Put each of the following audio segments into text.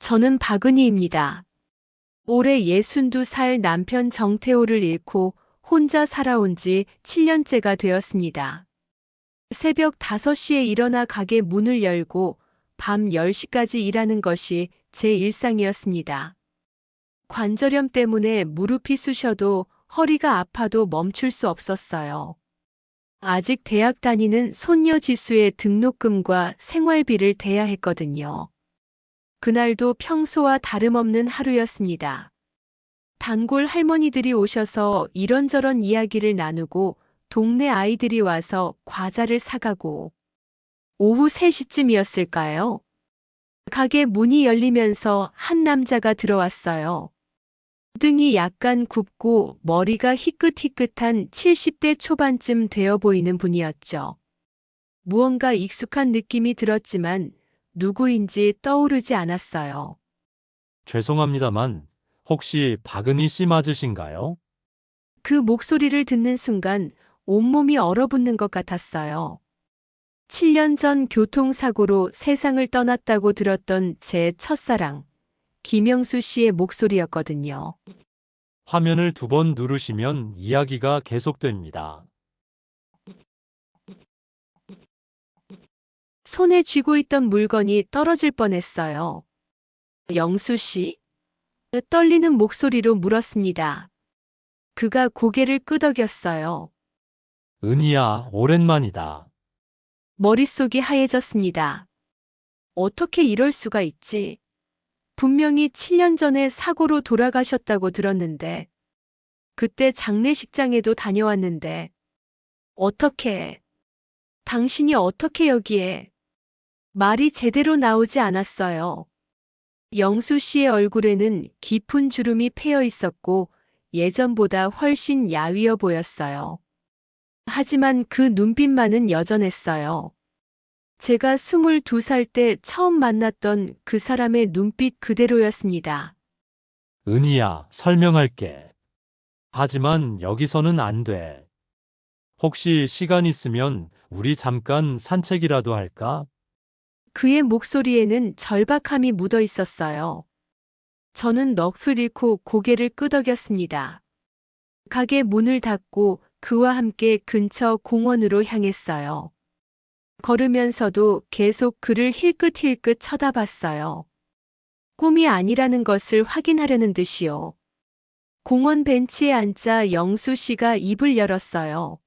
저는 박은희입니다. 올해 62살 남편 정태호를 잃고 혼자 살아온 지 7년째가 되었습니다. 새벽 5시에 일어나 가게 문을 열고 밤 10시까지 일하는 것이 제 일상이었습니다. 관절염 때문에 무릎이 쑤셔도 허리가 아파도 멈출 수 없었어요. 아직 대학 다니는 손녀 지수의 등록금과 생활비를 대야 했거든요. 그날도 평소와 다름없는 하루였습니다. 단골 할머니들이 오셔서 이런저런 이야기를 나누고 동네 아이들이 와서 과자를 사가고 오후 3시쯤이었을까요? 가게 문이 열리면서 한 남자가 들어왔어요. 등이 약간 굽고 머리가 희끗희끗한 70대 초반쯤 되어 보이는 분이었죠. 무언가 익숙한 느낌이 들었지만 누구인지 떠오르지 않았어요. 죄송합니다만 혹시 박은희 씨 맞으신가요? 그 목소리를 듣는 순간 온몸이 얼어붙는 것 같았어요. 7년 전 교통사고로 세상을 떠났다고 들었던 제 첫사랑, 김영수 씨의 목소리였거든요. 화면을 2번 누르시면 이야기가 계속됩니다. 손에 쥐고 있던 물건이 떨어질 뻔했어요. 영수 씨? 떨리는 목소리로 물었습니다. 그가 고개를 끄덕였어요. 은희야, 오랜만이다. 머릿속이 하얘졌습니다. 어떻게 이럴 수가 있지? 분명히 7년 전에 사고로 돌아가셨다고 들었는데, 그때 장례식장에도 다녀왔는데, 어떻게, 당신이 어떻게 여기에? 말이 제대로 나오지 않았어요. 영수 씨의 얼굴에는 깊은 주름이 패여 있었고, 예전보다 훨씬 야위어 보였어요. 하지만 그 눈빛만은 여전했어요. 제가 22살 때 처음 만났던 그 사람의 눈빛 그대로였습니다. 은희야, 설명할게. 하지만 여기서는 안 돼. 혹시 시간 있으면 우리 잠깐 산책이라도 할까? 그의 목소리에는 절박함이 묻어 있었어요. 저는 넋을 잃고 고개를 끄덕였습니다. 가게 문을 닫고 그와 함께 근처 공원으로 향했어요. 걸으면서도 계속 그를 힐끗힐끗 쳐다봤어요. 꿈이 아니라는 것을 확인하려는 듯이요. 공원 벤치에 앉자 영수 씨가 입을 열었어요.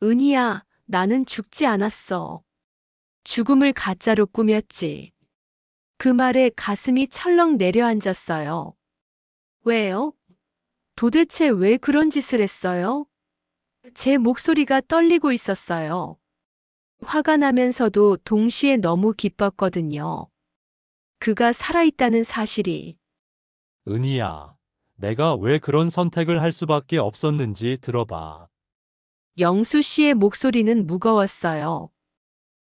은희야, 나는 죽지 않았어. 죽음을 가짜로 꾸몄지. 그 말에 가슴이 철렁 내려앉았어요. 왜요? 도대체 왜 그런 짓을 했어요? 제 목소리가 떨리고 있었어요. 화가 나면서도 동시에 너무 기뻤거든요. 그가 살아있다는 사실이. 은희야, 내가 왜 그런 선택을 할 수밖에 없었는지 들어봐. 영수 씨의 목소리는 무거웠어요.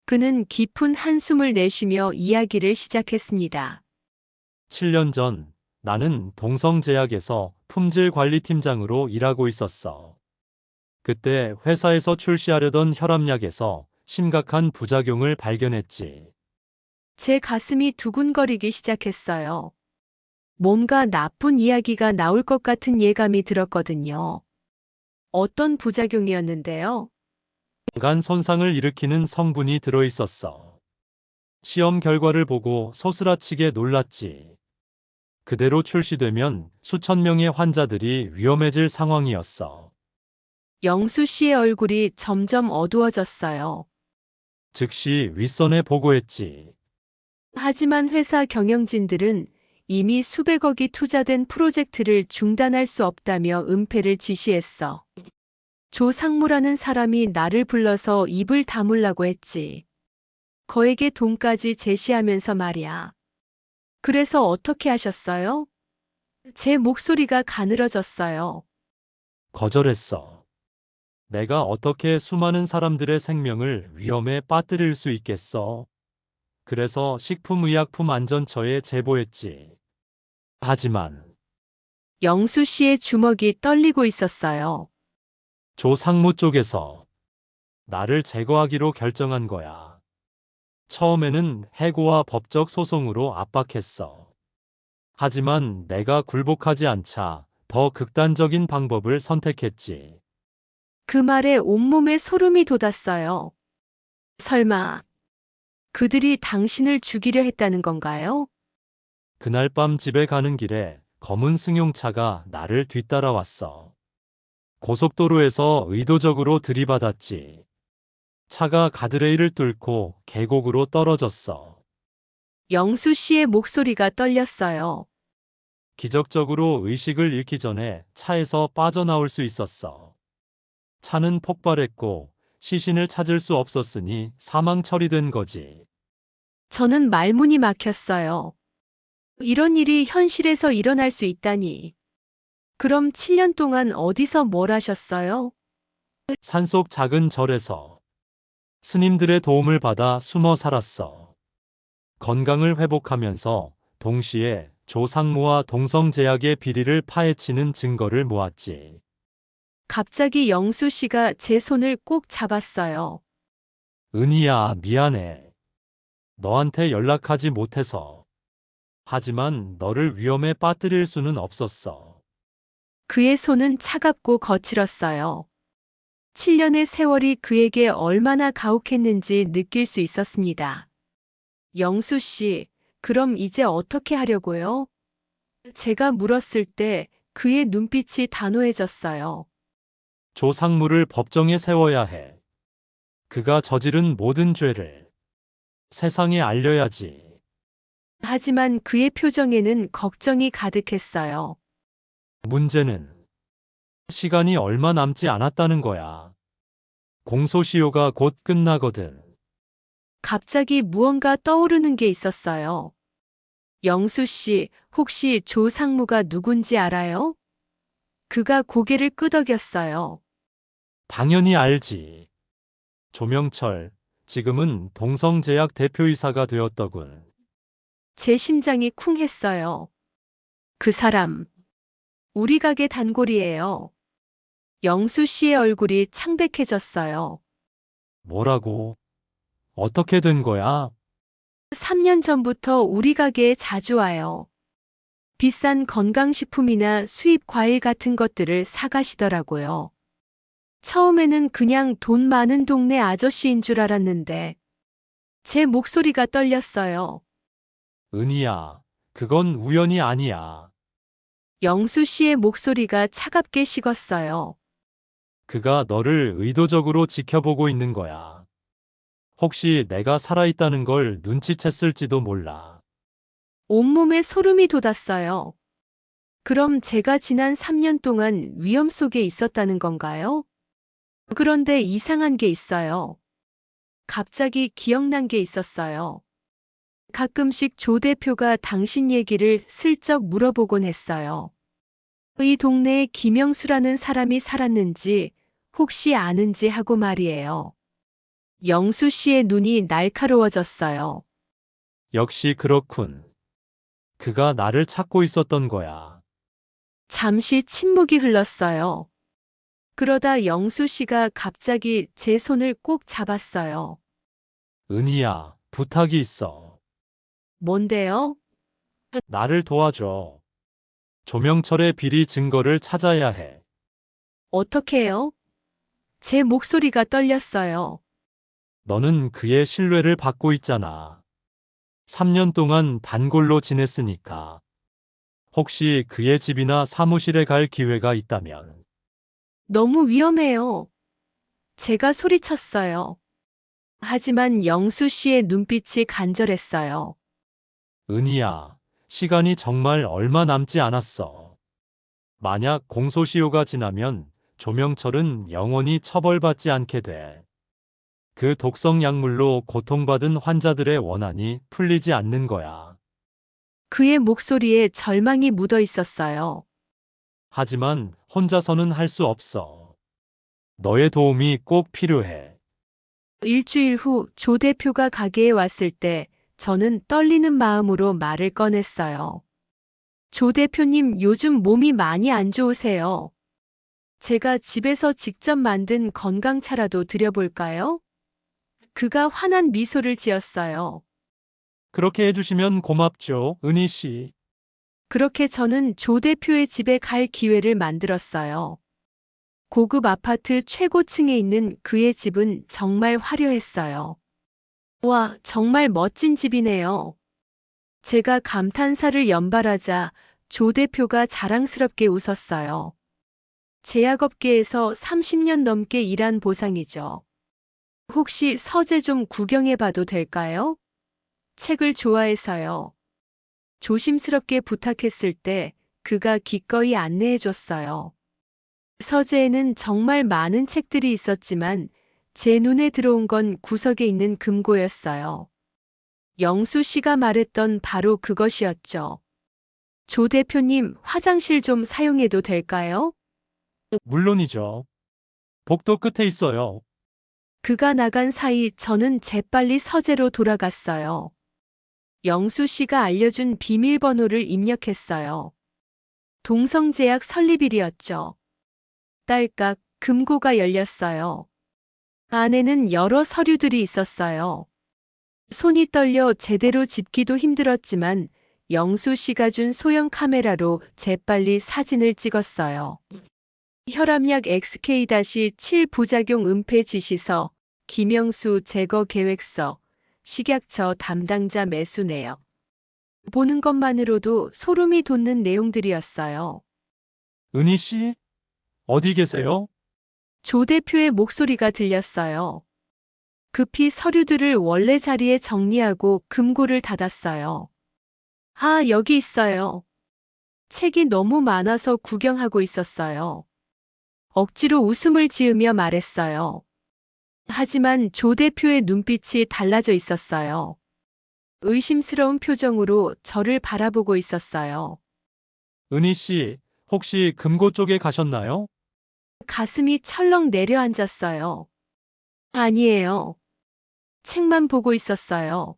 그는 깊은 한숨을 내쉬며 이야기를 시작했습니다. 7년 전 나는 동성제약에서 품질관리팀장으로 일하고 있었어. 그때 회사에서 출시하려던 혈압약에서 심각한 부작용을 발견했지. 제 가슴이 두근거리기 시작했어요. 뭔가 나쁜 이야기가 나올 것 같은 예감이 들었거든요. 어떤 부작용이었는데요? 간 손상을 일으키는 성분이 들어있었어. 시험 결과를 보고 소스라치게 놀랐지. 그대로 출시되면 수천 명의 환자들이 위험해질 상황이었어. 영수 씨의 얼굴이 점점 어두워졌어요. 즉시 윗선에 보고했지. 하지만 회사 경영진들은 이미 수백억이 투자된 프로젝트를 중단할 수 없다며 은폐를 지시했어. 조상무라는 사람이 나를 불러서 입을 다물라고 했지. 거액의 돈까지 제시하면서 말이야. 그래서 어떻게 하셨어요? 제 목소리가 가늘어졌어요. 거절했어. 내가 어떻게 수많은 사람들의 생명을 위험에 빠뜨릴 수 있겠어? 그래서 식품의약품안전처에 제보했지. 하지만 영수 씨의 주먹이 떨리고 있었어요. 조 상무 쪽에서 나를 제거하기로 결정한 거야. 처음에는 해고와 법적 소송으로 압박했어. 하지만 내가 굴복하지 않자 더 극단적인 방법을 선택했지. 그 말에 온몸에 소름이 돋았어요. 설마 그들이 당신을 죽이려 했다는 건가요? 그날 밤 집에 가는 길에 검은 승용차가 나를 뒤따라왔어. 고속도로에서 의도적으로 들이받았지. 차가 가드레일을 뚫고 계곡으로 떨어졌어. 영수 씨의 목소리가 떨렸어요. 기적적으로 의식을 잃기 전에 차에서 빠져나올 수 있었어. 차는 폭발했고 시신을 찾을 수 없었으니 사망 처리된 거지. 저는 말문이 막혔어요. 이런 일이 현실에서 일어날 수 있다니. 그럼 7년 동안 어디서 뭘 하셨어요? 산속 작은 절에서 스님들의 도움을 받아 숨어 살았어. 건강을 회복하면서 동시에 조상무와 동성제약의 비리를 파헤치는 증거를 모았지. 갑자기 영수 씨가 제 손을 꼭 잡았어요. 은희야, 미안해. 너한테 연락하지 못해서. 하지만 너를 위험에 빠뜨릴 수는 없었어. 그의 손은 차갑고 거칠었어요. 7년의 세월이 그에게 얼마나 가혹했는지 느낄 수 있었습니다. 영수 씨, 그럼 이제 어떻게 하려고요? 제가 물었을 때 그의 눈빛이 단호해졌어요. 조상무를 법정에 세워야 해. 그가 저지른 모든 죄를 세상에 알려야지. 하지만 그의 표정에는 걱정이 가득했어요. 문제는 시간이 얼마 남지 않았다는 거야. 공소시효가 곧 끝나거든. 갑자기 무언가 떠오르는 게 있었어요. 영수 씨, 혹시 조상무가 누군지 알아요? 그가 고개를 끄덕였어요. 당연히 알지. 조명철, 지금은 동성제약 대표이사가 되었더군. 제 심장이 쿵 했어요. 그 사람, 우리 가게 단골이에요. 영수 씨의 얼굴이 창백해졌어요. 뭐라고? 어떻게 된 거야? 3년 전부터 우리 가게에 자주 와요. 비싼 건강식품이나 수입 과일 같은 것들을 사가시더라고요. 처음에는 그냥 돈 많은 동네 아저씨인 줄 알았는데, 제 목소리가 떨렸어요. 은희야, 그건 우연이 아니야. 영수 씨의 목소리가 차갑게 식었어요. 그가 너를 의도적으로 지켜보고 있는 거야. 혹시 내가 살아있다는 걸 눈치챘을지도 몰라. 온몸에 소름이 돋았어요. 그럼 제가 지난 3년 동안 위험 속에 있었다는 건가요? 그런데 이상한 게 있어요. 갑자기 기억난 게 있었어요. 가끔씩 조 대표가 당신 얘기를 슬쩍 물어보곤 했어요. 이 동네에 김영수라는 사람이 살았는지 혹시 아는지 하고 말이에요. 영수 씨의 눈이 날카로워졌어요. 역시 그렇군. 그가 나를 찾고 있었던 거야. 잠시 침묵이 흘렀어요. 그러다 영수 씨가 갑자기 제 손을 꼭 잡았어요. 은희야, 부탁이 있어. 뭔데요? 나를 도와줘. 조명철의 비리 증거를 찾아야 해. 어떻게요? 제 목소리가 떨렸어요. 너는 그의 신뢰를 받고 있잖아. 3년 동안 단골로 지냈으니까. 혹시 그의 집이나 사무실에 갈 기회가 있다면. 너무 위험해요. 제가 소리쳤어요. 하지만 영수 씨의 눈빛이 간절했어요. 은희야, 시간이 정말 얼마 남지 않았어. 만약 공소시효가 지나면 조명철은 영원히 처벌받지 않게 돼. 그 독성 약물로 고통받은 환자들의 원한이 풀리지 않는 거야. 그의 목소리에 절망이 묻어 있었어요. 하지만 혼자서는 할 수 없어. 너의 도움이 꼭 필요해. 일주일 후 조 대표가 가게에 왔을 때 저는 떨리는 마음으로 말을 꺼냈어요. 조 대표님, 요즘 몸이 많이 안 좋으세요. 제가 집에서 직접 만든 건강차라도 드려볼까요? 그가 환한 미소를 지었어요. 그렇게 해주시면 고맙죠, 은희 씨. 그렇게 저는 조 대표의 집에 갈 기회를 만들었어요. 고급 아파트 최고층에 있는 그의 집은 정말 화려했어요. 와, 정말 멋진 집이네요. 제가 감탄사를 연발하자 조 대표가 자랑스럽게 웃었어요. 제약업계에서 30년 넘게 일한 보상이죠. 혹시 서재 좀 구경해 봐도 될까요? 책을 좋아해서요. 조심스럽게 부탁했을 때 그가 기꺼이 안내해 줬어요. 서재에는 정말 많은 책들이 있었지만 제 눈에 들어온 건 구석에 있는 금고였어요. 영수 씨가 말했던 바로 그것이었죠. 조 대표님, 화장실 좀 사용해도 될까요? 물론이죠. 복도 끝에 있어요. 그가 나간 사이 저는 재빨리 서재로 돌아갔어요. 영수 씨가 알려준 비밀번호를 입력했어요. 동성제약 설립일이었죠. 딸깍 금고가 열렸어요. 안에는 여러 서류들이 있었어요. 손이 떨려 제대로 짚기도 힘들었지만 영수 씨가 준 소형 카메라로 재빨리 사진을 찍었어요. 혈압약 XK-7 부작용 은폐 지시서, 김영수 제거 계획서, 식약처 담당자 매수 내역. 보는 것만으로도 소름이 돋는 내용들이었어요. 은희 씨? 어디 계세요? 조 대표의 목소리가 들렸어요. 급히 서류들을 원래 자리에 정리하고 금고를 닫았어요. 아, 여기 있어요. 책이 너무 많아서 구경하고 있었어요. 억지로 웃음을 지으며 말했어요. 하지만 조 대표의 눈빛이 달라져 있었어요. 의심스러운 표정으로 저를 바라보고 있었어요. 은희 씨, 혹시 금고 쪽에 가셨나요? 가슴이 철렁 내려앉았어요. 아니에요. 책만 보고 있었어요.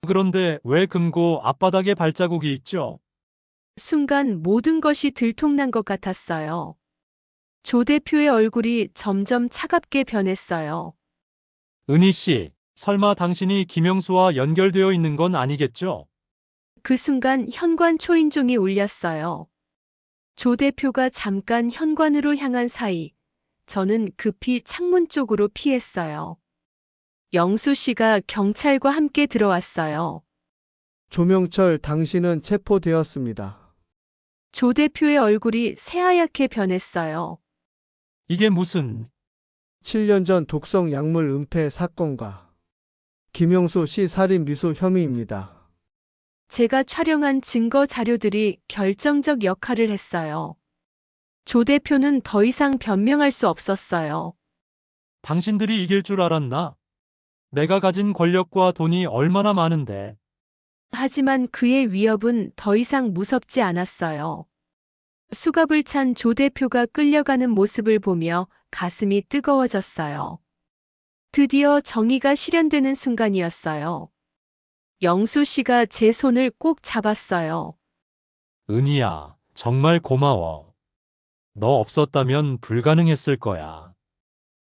그런데 왜 금고 앞바닥에 발자국이 있죠? 순간 모든 것이 들통난 것 같았어요. 조 대표의 얼굴이 점점 차갑게 변했어요. 은희 씨, 설마 당신이 김영수와 연결되어 있는 건 아니겠죠? 그 순간 현관 초인종이 울렸어요. 조 대표가 잠깐 현관으로 향한 사이, 저는 급히 창문 쪽으로 피했어요. 영수 씨가 경찰과 함께 들어왔어요. 조명철, 당신은 체포되었습니다. 조 대표의 얼굴이 새하얗게 변했어요. 이게 무슨... 7년 전 독성 약물 은폐 사건과 김영수 씨 살인 미수 혐의입니다. 제가 촬영한 증거 자료들이 결정적 역할을 했어요. 조 대표는 더 이상 변명할 수 없었어요. 당신들이 이길 줄 알았나? 내가 가진 권력과 돈이 얼마나 많은데. 하지만 그의 위협은 더 이상 무섭지 않았어요. 수갑을 찬 조 대표가 끌려가는 모습을 보며 가슴이 뜨거워졌어요. 드디어 정의가 실현되는 순간이었어요. 영수 씨가 제 손을 꼭 잡았어요. 은희야, 정말 고마워. 너 없었다면 불가능했을 거야.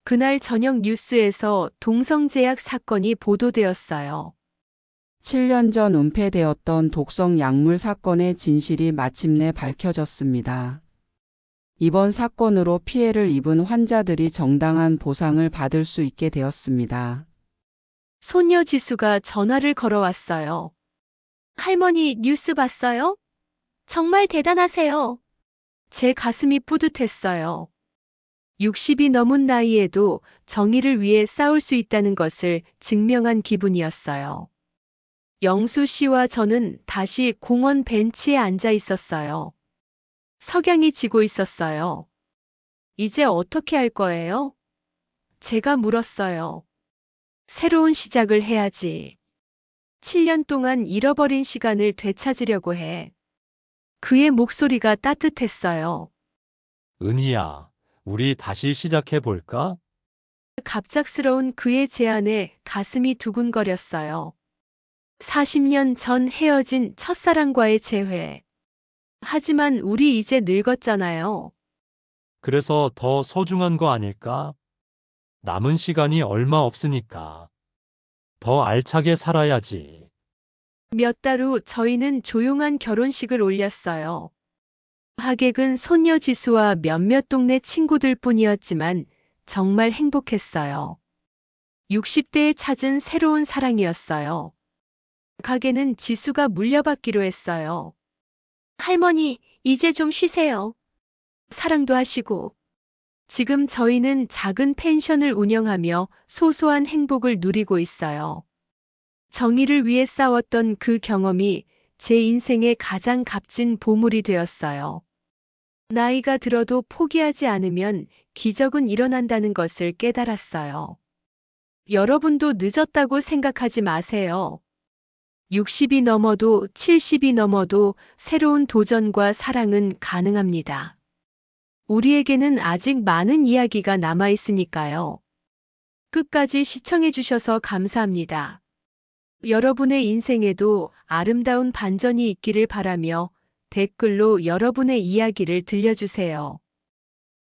그날 저녁 뉴스에서 동성제약 사건이 보도되었어요. 7년 전 은폐되었던 독성 약물 사건의 진실이 마침내 밝혀졌습니다. 이번 사건으로 피해를 입은 환자들이 정당한 보상을 받을 수 있게 되었습니다. 소녀 지수가 전화를 걸어왔어요. 할머니 뉴스 봤어요? 정말 대단하세요. 제 가슴이 뿌듯했어요. 60이 넘은 나이에도 정의를 위해 싸울 수 있다는 것을 증명한 기분이었어요. 영수 씨와 저는 다시 공원 벤치에 앉아 있었어요. 석양이 지고 있었어요. 이제 어떻게 할 거예요? 제가 물었어요. 새로운 시작을 해야지. 7년 동안 잃어버린 시간을 되찾으려고 해. 그의 목소리가 따뜻했어요. 은희야, 우리 다시 시작해 볼까? 갑작스러운 그의 제안에 가슴이 두근거렸어요. 40년 전 헤어진 첫사랑과의 재회. 하지만 우리 이제 늙었잖아요. 그래서 더 소중한 거 아닐까? 남은 시간이 얼마 없으니까. 더 알차게 살아야지. 몇 달 후 저희는 조용한 결혼식을 올렸어요. 하객은 손녀 지수와 몇몇 동네 친구들 뿐이었지만 정말 행복했어요. 60대에 찾은 새로운 사랑이었어요. 가게는 지수가 물려받기로 했어요. 할머니, 이제 좀 쉬세요. 사랑도 하시고. 지금 저희는 작은 펜션을 운영하며 소소한 행복을 누리고 있어요. 정의를 위해 싸웠던 그 경험이 제 인생의 가장 값진 보물이 되었어요. 나이가 들어도 포기하지 않으면 기적은 일어난다는 것을 깨달았어요. 여러분도 늦었다고 생각하지 마세요. 60이 넘어도 70이 넘어도 새로운 도전과 사랑은 가능합니다. 우리에게는 아직 많은 이야기가 남아 있으니까요. 끝까지 시청해 주셔서 감사합니다. 여러분의 인생에도 아름다운 반전이 있기를 바라며 댓글로 여러분의 이야기를 들려주세요.